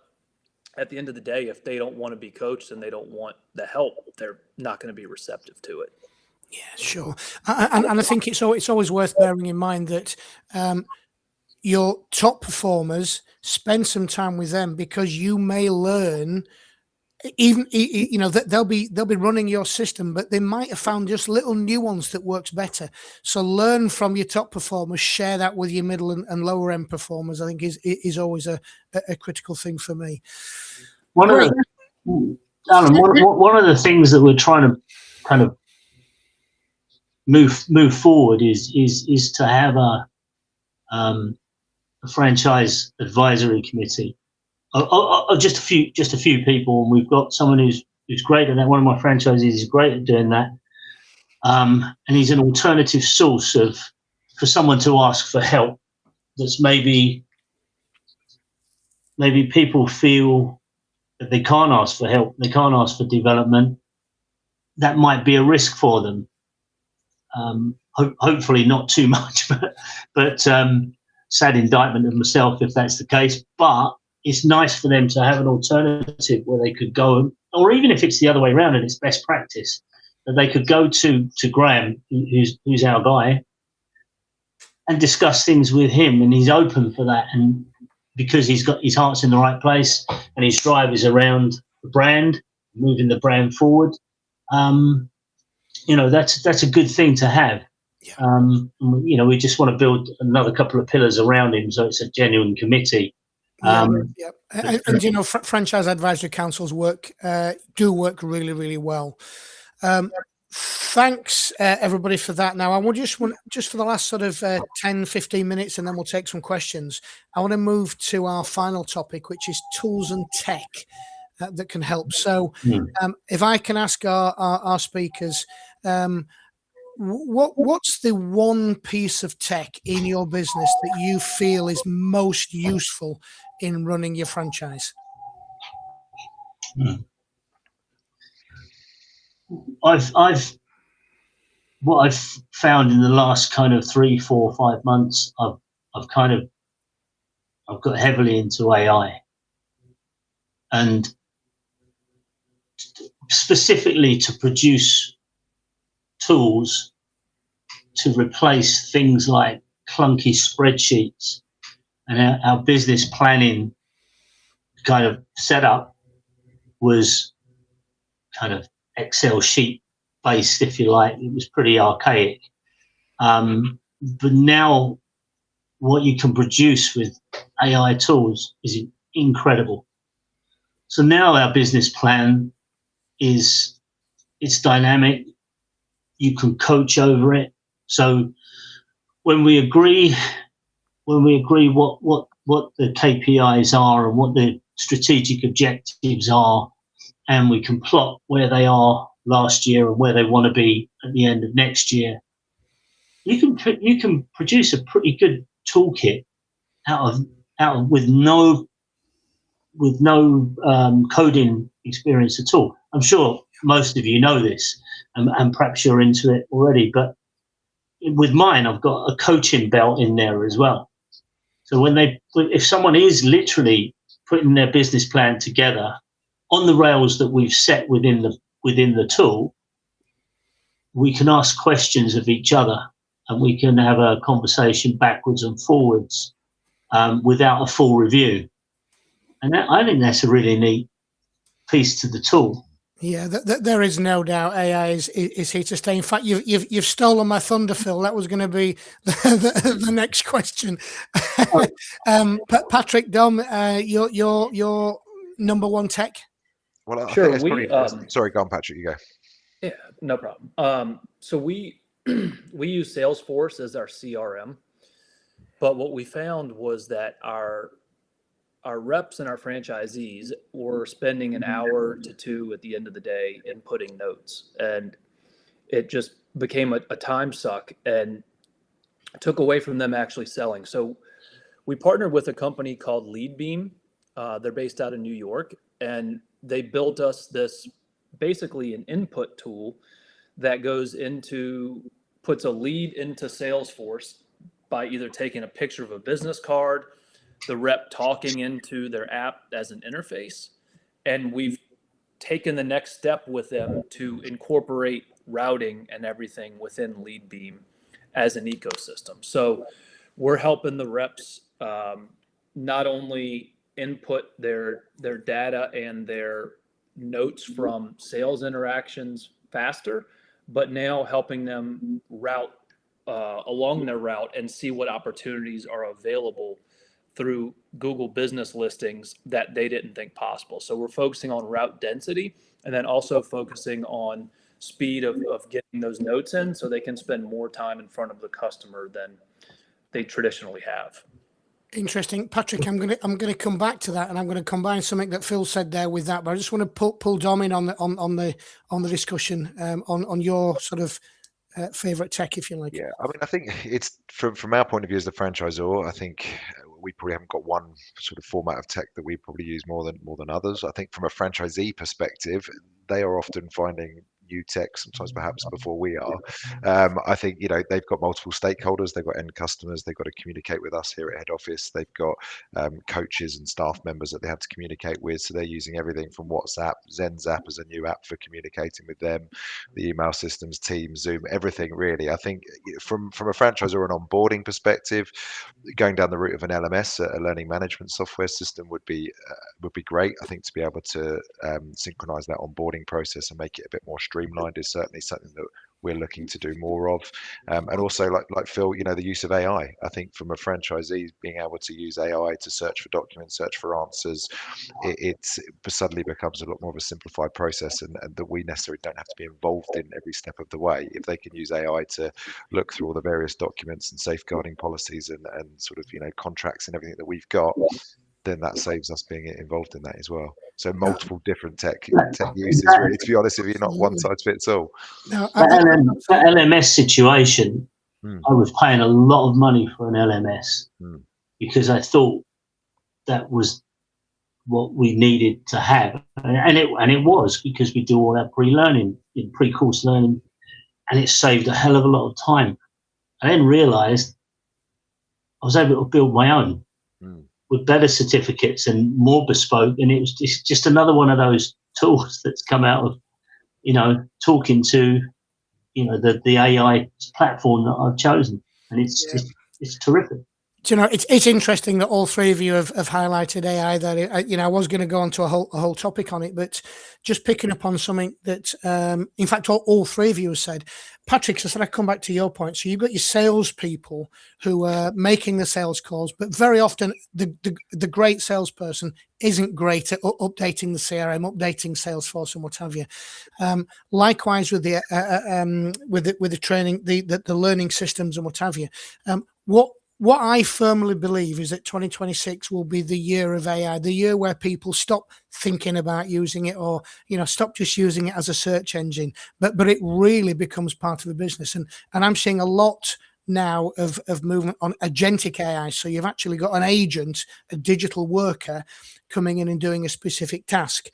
at the end of the day, if they don't want to be coached and they don't want the help, they're not going to be receptive to it. Yeah, sure. And I think it's always worth bearing in mind that your top performers, spend some time with them because you may learn. Even that they'll be running your system, but they might have found just little nuance that works better. So learn from your top performers, share that with your middle and lower end performers. I think is always a critical thing for me. One of the things that we're trying to kind of move forward is to have a franchise advisory committee of just a few people, and we've got someone who's great at that. One of my franchisees is great at doing that, and he's an alternative source for someone to ask for help. That's maybe people feel that they can't ask for help, they can't ask for development. That might be a risk for them. Hopefully not too much, but sad indictment of myself if that's the case. But it's nice for them to have an alternative where they could go, or even if it's the other way around and it's best practice, that they could go to Graham, who's our guy, and discuss things with him, and he's open for that. And because he's got his heart's in the right place and his drive is around the brand, moving the brand forward, that's a good thing to have. Yeah. We just want to build another couple of pillars around him, so it's a genuine committee. And franchise advisory councils do work really, really well. Thanks everybody for that. Now I want just for the last sort of 10-15 minutes, and then we'll take some questions. I want to move to our final topic, which is tools and tech that can help. So if I can ask our speakers, what's the one piece of tech in your business that you feel is most useful in running your franchise? What I've found in the last kind of 3, 4, 5 months, I've got heavily into AI, and specifically to produce tools to replace things like clunky spreadsheets, and our business planning kind of setup was kind of Excel sheet based, if you like. It was pretty archaic. But now what you can produce with AI tools is incredible. So now our business plan it's dynamic. You can coach over it. So when we agree what the KPIs are and what the strategic objectives are, and we can plot where they are last year and where they want to be at the end of next year, you can produce a pretty good toolkit out of with no coding experience at all. I'm sure most of you know this, and perhaps you're into it already, but with mine, I've got a coaching belt in there as well. So if someone is literally putting their business plan together on the rails that we've set within the tool, we can ask questions of each other, and we can have a conversation backwards and forwards without a full review. And I think that's a really neat piece to the tool. Yeah, there is no doubt AI is here to stay. In fact, you've stolen my thunder, Phil. That was going to be the next question. Patrick, Dom, your number one tech. Well, I Sure. think that's sorry, go on, Patrick. You go. Yeah, no problem. So we use Salesforce as our CRM, but what we found was that our reps and our franchisees were spending an hour to 2 at the end of the day inputting notes, and it just became a time suck and took away from them actually selling. So we partnered with a company called LeadBeam. They're based out of New York, and they built us this basically an input tool that puts a lead into Salesforce by either taking a picture of a business card, the rep talking into their app as an interface, and we've taken the next step with them to incorporate routing and everything within LeadBeam as an ecosystem. So we're helping the reps not only input their data and their notes from sales interactions faster, but now helping them route along their route and see what opportunities are available through Google business listings that they didn't think possible. So we're focusing on route density, and then also focusing on speed of getting those notes in so they can spend more time in front of the customer than they traditionally have. Interesting, Patrick. I'm gonna come back to that, and I'm going to combine something that Phil said there with that. But I just want to pull Dom in on the discussion on your sort of favorite tech, if you like. Yeah, I mean, I think it's from our point of view as the franchisor. I think we probably haven't got one sort of format of tech that we probably use more than others. I think from a franchisee perspective, they are often finding new tech sometimes perhaps before we are. I think they've got multiple stakeholders, they've got end customers, they've got to communicate with us here at head office, they've got coaches and staff members that they have to communicate with, so they're using everything from WhatsApp, Zen's app as a new app for communicating with them, the email systems, Teams, Zoom, everything really. I think from a franchisor or an onboarding perspective, going down the route of an LMS, a learning management software system, would be great. I think to be able to synchronize that onboarding process and make it a bit more streamlined is certainly something that we're looking to do more of. And also, like Phil, the use of AI. I think from a franchisee, being able to use AI to search for documents, search for answers, it suddenly becomes a lot more of a simplified process, and that we necessarily don't have to be involved in every step of the way. If they can use AI to look through all the various documents and safeguarding policies and sort of contracts and everything that we've got, then that saves us being involved in that as well. So multiple different tech uses, really, to be honest with you, not one size fits all. No, that LMS situation, I was paying a lot of money for an LMS because I thought that was what we needed to have, and it was, because we do all that pre-learning, pre-course learning, and it saved a hell of a lot of time. I then realised I was able to build my own with better certificates and more bespoke, and it was just another one of those tools that's come out of talking to the AI platform that I've chosen, and it's terrific. Do you know, it's interesting that all three of you have highlighted AI there. I was going to go on to a whole topic on it, but just picking up on something that, in fact, all three of you have said. Patrick, so I said I'd come back to your point. So you've got your salespeople who are making the sales calls, but very often the great salesperson isn't great at updating the CRM, updating Salesforce, and what have you. Likewise with the training, the learning systems, and what have you. What I firmly believe is that 2026 will be the year of AI, the year where people stop thinking about using it, or stop just using it as a search engine, but it really becomes part of the business. And I'm seeing a lot now of movement on agentic AI. So you've actually got an agent, a digital worker, coming in and doing a specific task.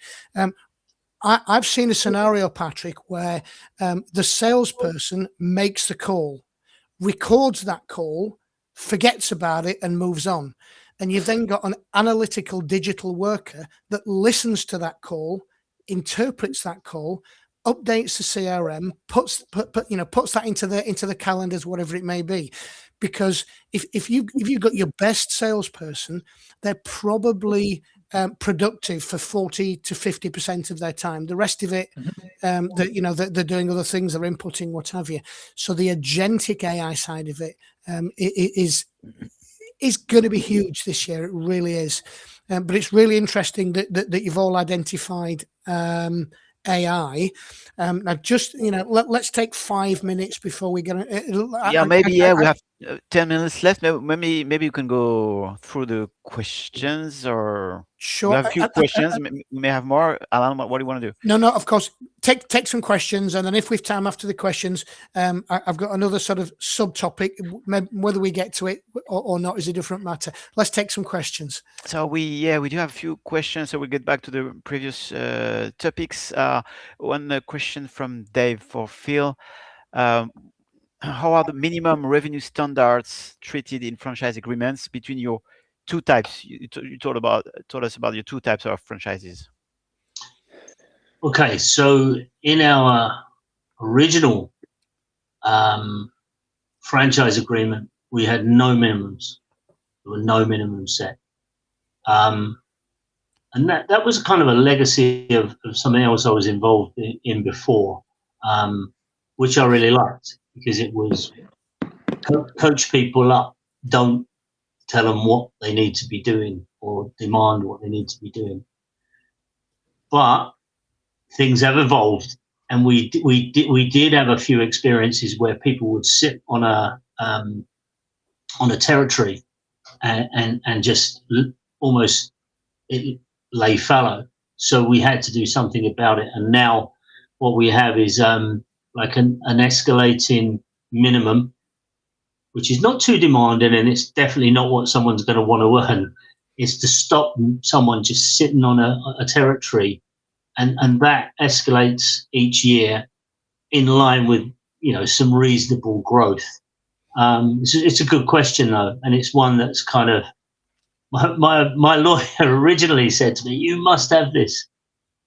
I've seen a scenario, Patrick, where the salesperson makes the call, records that call, forgets about it, and moves on. And you've then got an analytical digital worker that listens to that call, interprets that call, updates the CRM, puts that into the calendars, whatever it may be. Because if you've got your best salesperson, they're probably productive for 40 to 50% of their time. The rest of it, they're doing other things, they're inputting, what have you. So the agentic AI side of it is going to be huge this year. It really is. But it's really interesting that you've all identified AI. Now, just let's take 5 minutes before we get. We have 10 minutes left. Maybe you can go through the questions, or sure. We have a few questions. We may have more. Alan, what do you want to do? No, of course. Take some questions, and then if we've time after the questions, I've got another sort of subtopic. Whether we get to it or not is a different matter. Let's take some questions. So we do have a few questions. So we'll get back to the previous topics. One question from Dave for Phil. How are the minimum revenue standards treated in franchise agreements between your two types? You told us about your two types of franchises. Okay, so in our original franchise agreement, we had no minimums. There were no minimums set. And that was kind of a legacy of something else I was involved in before, which I really liked, because it was coach people up, don't tell them what they need to be doing or demand what they need to be doing. But things have evolved, and we did have a few experiences where people would sit on a territory and just almost it lay fallow. So we had to do something about it. And now what we have is like an escalating minimum, which is not too demanding, and it's definitely not what someone's going to want to earn. Is to stop someone just sitting on a territory, and that escalates each year in line with some reasonable growth. It's a good question though, and it's one that's kind of my lawyer originally said to me, "You must have this.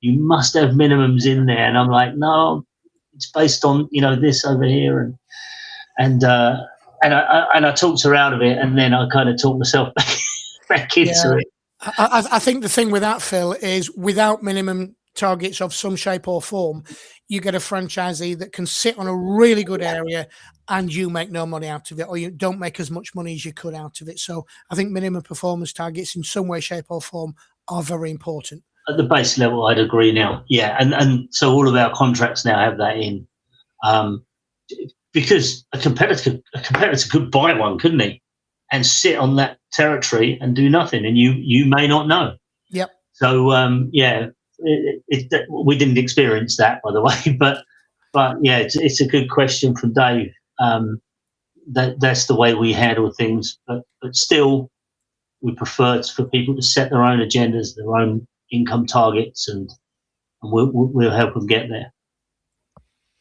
You must have minimums in there," and I'm like, "No, it's based on this over here," and I talked her out of it, and then I kind of talked myself back into it. I think the thing with that, Phil, is without minimum targets of some shape or form, you get a franchisee that can sit on a really good area and you make no money out of it, or you don't make as much money as you could out of it. So I think minimum performance targets in some way, shape or form are very important. At the base level, I'd agree now. Yeah. And so all of our contracts now have that in, because a competitor could buy one, couldn't he? And sit on that territory and do nothing. And you may not know. Yep. So, we didn't experience that, by the way, but yeah, it's a good question from Dave. That's the way we handle things, but still, we prefer for people to set their own agendas, their own income targets, and we'll help them get there.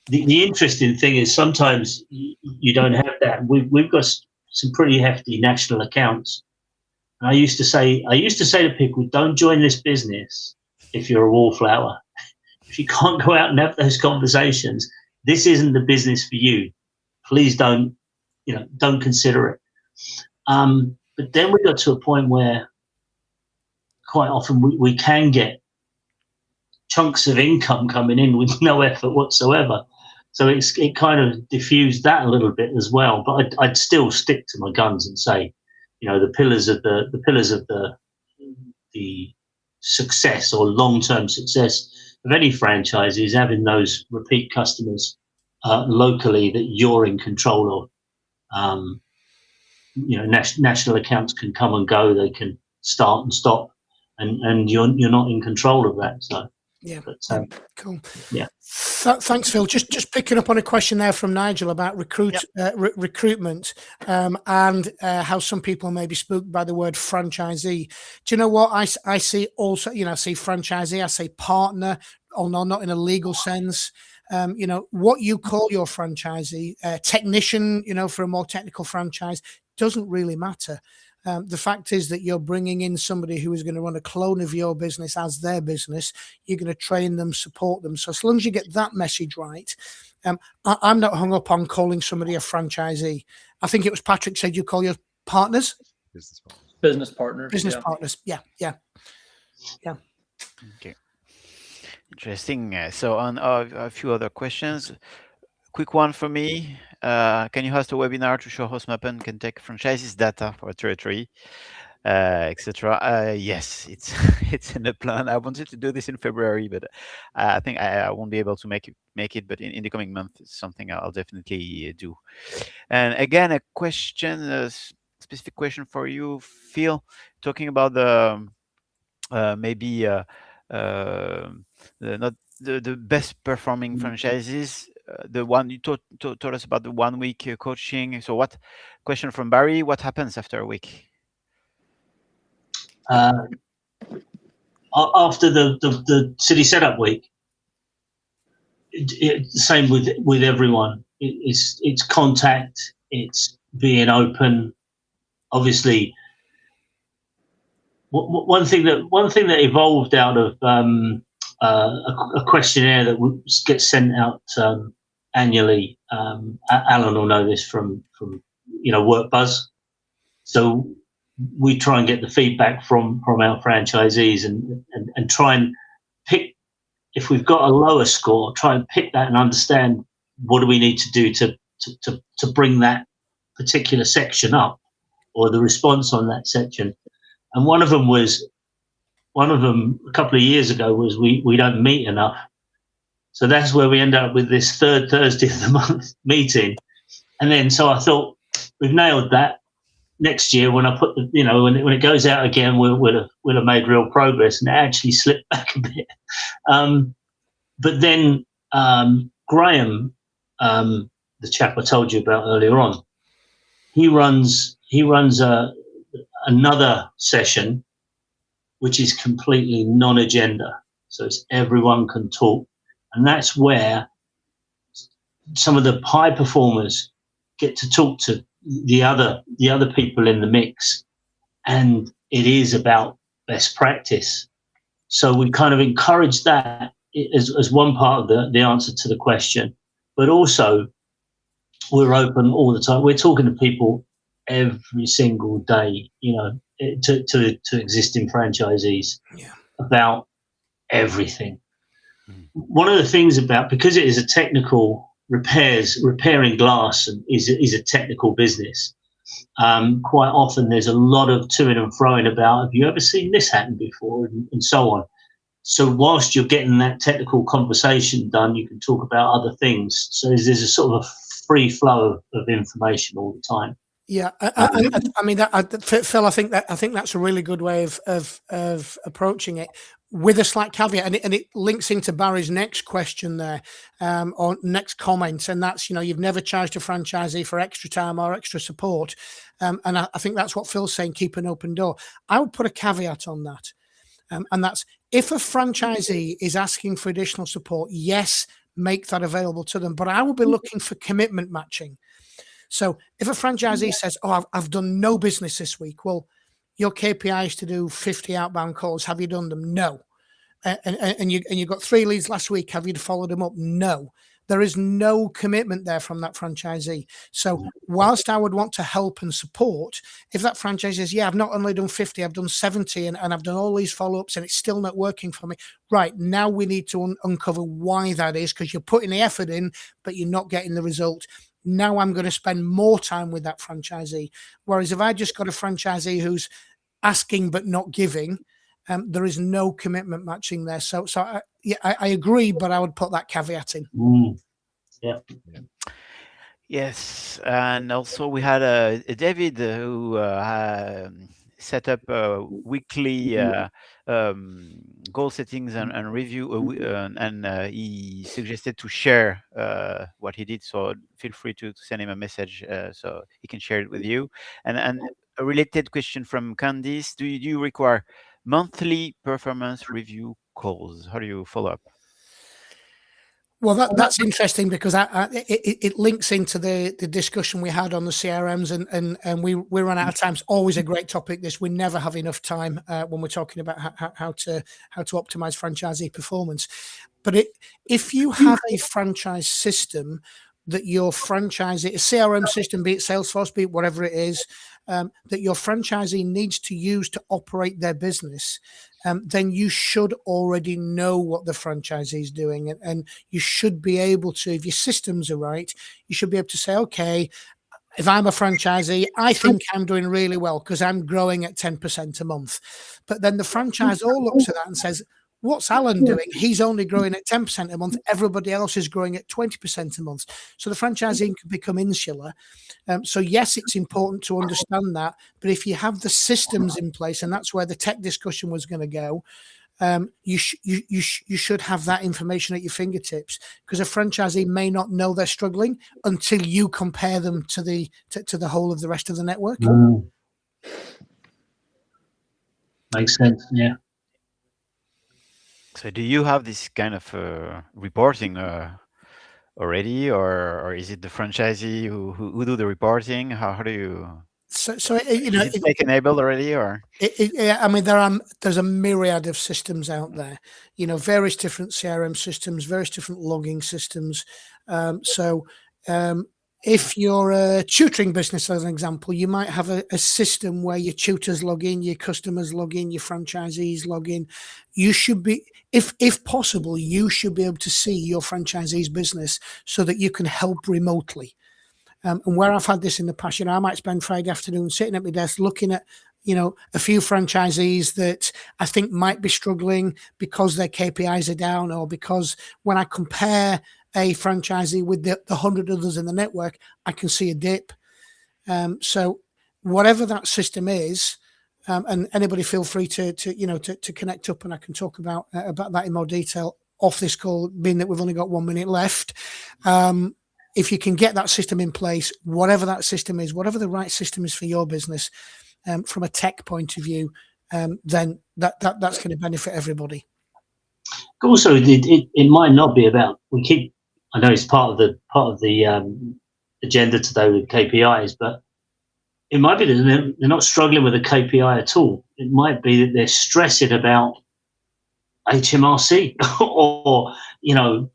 The interesting thing is sometimes you don't have that. We've got some pretty hefty national accounts, and I used to say to people, don't join this business if you're a wallflower. If you can't go out and have those conversations, this isn't the business for you. Please don't consider it. But then we got to a point where quite often we can get chunks of income coming in with no effort whatsoever. So it kind of diffused that a little bit as well. But I'd still stick to my guns and say, the pillars of the success or long-term success of any franchise is having those repeat customers locally that you're in control of. National accounts can come and go; they can start and stop, and you're not in control of that. So yeah, but, cool. Yeah. Thanks, Phil. Just picking up on a question there from Nigel about recruitment and how some people may be spooked by the word franchisee. Do you know what I see also? I see franchisee, I say partner, although not in a legal sense. What you call your franchisee, technician, for a more technical franchise, doesn't really matter. The fact is that you're bringing in somebody who is going to run a clone of your business as their business. You're going to train them, support them. So as long as you get that message right, I'm not hung up on calling somebody a franchisee. I think it was Patrick said you call your partners? Business partners. Business partners. Yeah. Okay. Interesting. So on a few other questions. Quick one for me. Can you host a webinar to show how Smappen can take franchises data for a territory, etc.? Yes, it's in the plan. I wanted to do this in February, but I think I won't be able to make it. But in the coming month, it's something I'll definitely do. And again, a question, a specific question for you, Phil, talking about the not the best performing franchises. The one you told us about, the 1 week coaching. So what question from Barry, what happens after a week? After the city setup week, same with everyone. It's contact, it's being open. Obviously, one thing that evolved out of a questionnaire that gets sent out annually. Alan will know this from Work Buzz. So we try and get the feedback from our franchisees and try and pick, if we've got a lower score, try and pick that and understand what do we need to do to bring that particular section up, or the response on that section. And one of them a couple of years ago was we don't meet enough. So that's where we end up with this third Thursday of the month meeting. And then so I thought, we've nailed that. next year when I put the, when it goes out again, we'll have made real progress, and it actually slipped back a bit. But then Graham, the chap I told you about earlier on, he runs another session which is completely non-agenda, so it's everyone can talk, and that's where some of the high performers get to talk to the other people in the mix, and it is about best practice. So we kind of encourage that as one part of the answer to the question, but also we're open all the time. We're talking to people every single day, to existing franchisees about everything. One of the things because it is a technical repairing glass is a technical business. Quite often there's a lot of to-ing and fro-ing about, have you ever seen this happen before, and so on. So whilst you're getting that technical conversation done, you can talk about other things. So there's a sort of a free flow of information all the time. Yeah, I mean, Phil, I think that's a really good way of approaching it, with a slight caveat, and it links into Barry's next question there, or next comment, and that's, you've never charged a franchisee for extra time or extra support, and I think that's what Phil's saying, keep an open door. I would put a caveat on that, and that's, if a franchisee is asking for additional support, yes, make that available to them, but I will be looking for commitment matching. So if a franchisee says, oh, I've done no business this week, well, your KPI is to do 50 outbound calls. Have you done them? No. And you got 3 leads last week. Have you followed them up? No. There is no commitment there from that franchisee. So whilst I would want to help and support, if that franchisee says, yeah, I've not only done 50, I've done 70, and I've done all these follow-ups and it's still not working for me. Right, now we need to uncover why that is, because you're putting the effort in, but you're not getting the result. Now I'm going to spend more time with that franchisee. Whereas if I just got a franchisee who's asking but not giving, there is no commitment matching there. So I agree, but I would put that caveat in. Yeah. Yes, and also we had David who set up a weekly goal settings and review, and he suggested to share what he did. So feel free to send him a message so he can share it with you. And a related question from Candice: Do you require monthly performance review calls? How do you follow up? Well, that's interesting, because it links into the discussion we had on the CRMs, and we run out of time. It's always a great topic. This, we never have enough time when we're talking about how to optimize franchisee performance. But if you have a franchise system that your franchisee, a CRM system, be it Salesforce, be it whatever it is, that your franchisee needs to use to operate their business, then you should already know what the franchisee is doing. And you should be able to, if your systems are right, you should be able to say, okay, if I'm a franchisee, I think I'm doing really well because I'm growing at 10% a month. But then the franchisor looks at that and says, what's Alan doing? He's only growing at 10% a month. Everybody else is growing at 20% a month. So the franchising can become insular. So yes, it's important to understand that. But if you have the systems in place, and that's where the tech discussion was going to go, you should have that information at your fingertips, because a franchisee may not know they're struggling until you compare them to the whole of the rest of the network. Makes sense. Yeah. So do you have this kind of reporting already, or is it the franchisee who do the reporting? How do you? So is it tech enabled already, or? I mean, there's a myriad of systems out there. Various different CRM systems, various different logging systems. If you're a tutoring business, as an example, you might have a system where your tutors log in, your customers log in, your franchisees log in. You should be, if possible, you should be able to see your franchisee's business so that you can help remotely. And where I've had this in the past, I might spend Friday afternoon sitting at my desk looking at, a few franchisees that I think might be struggling because their KPIs are down, or because when I compare a franchisee with the 100 others in the network, I can see a dip. So whatever that system is, and anybody feel free to connect up, and I can talk about that in more detail off this call, being that we've only got 1 minute left. If you can get that system in place, whatever that system is, whatever the right system is for your business, from a tech point of view, then that's going to benefit everybody. Also, it might not be about, I know it's part of the agenda today with KPIs, but it might be that they're not struggling with a KPI at all. It might be that they're stressing about HMRC or,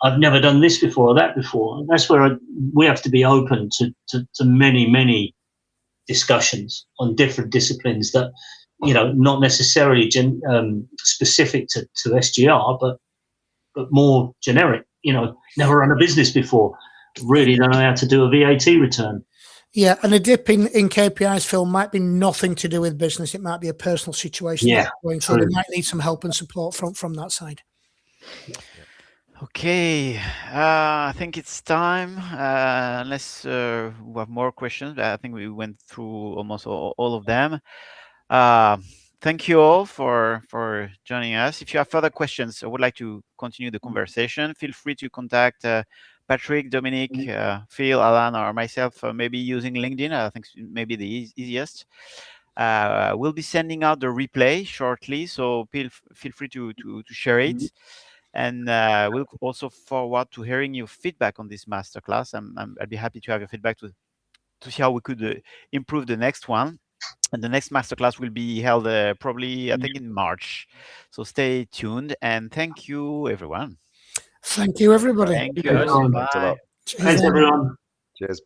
I've never done this before or that before. And that's where we have to be open to many discussions on different disciplines that, not necessarily specific to SGR, but more generic. Never run a business before, really don't know how to do a VAT return. Yeah, and a dip in KPIs, Phil, might be nothing to do with business. It might be a personal situation. Yeah, going through. They might need some help and support from that side. Okay, I think it's time. Unless we have more questions, I think we went through almost all of them. Thank you all for joining us. If you have further questions or would like to continue the conversation, feel free to contact Patrick, Dominic, Phil, Alan, or myself, maybe using LinkedIn. I think maybe the easiest. We'll be sending out the replay shortly, so feel free to share it. And we'll also forward to hearing your feedback on this masterclass. I'd be happy to have your feedback to see how we could improve the next one. And the next masterclass will be held probably, I think, in March. So stay tuned, and thank you, everyone. Thank you, everybody. Thank you. Thanks, Bye. Thanks a lot. Thanks, everyone. Cheers.